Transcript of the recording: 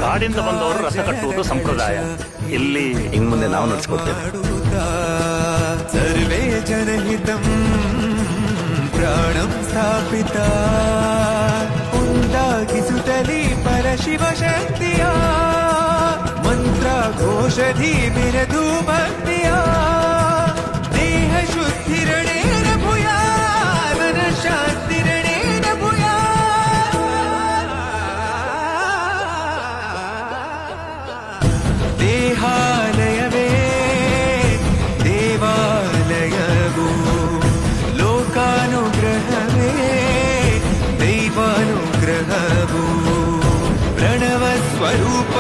ಕಾಡಿಂದ ಬಂದವರು ರಥ ಕಟ್ಟುವುದು ಸಂಪ್ರದಾಯ. ಇಲ್ಲಿ ಇನ್ ಮುಂದೆ ನಾವು ನಡ್ಸ್ಕೊಡ್ತೇವೆ. ಸರ್ವೇ ಜನಹಿತಂ ಪ್ರಾಣಂ ಸ್ಥಾಪಿತ ಉಂಟಾಗಿಸುತ್ತಲೇ ಪರಶಿವ ಶಕ್ತಿಯ ಮಂತ್ರ ಘೋಷಧಿ ಬಿರದು ಭಕ್ತಿಯ ದೇಹ ಶುದ್ಧಿರಣೇನ ಭೂಯಾ ಮನ ಶಾಂತಿರಣೇನ ಭೂಯಾ. ದೇಹಾಲಯವೇ ದೇವಾಲಯವು ಲೋಕಾನುಗ್ರಹವೇ ದೈವಾನುಗ್ರಹವು ಪ್ರಣವ ಸ್ವರೂಪ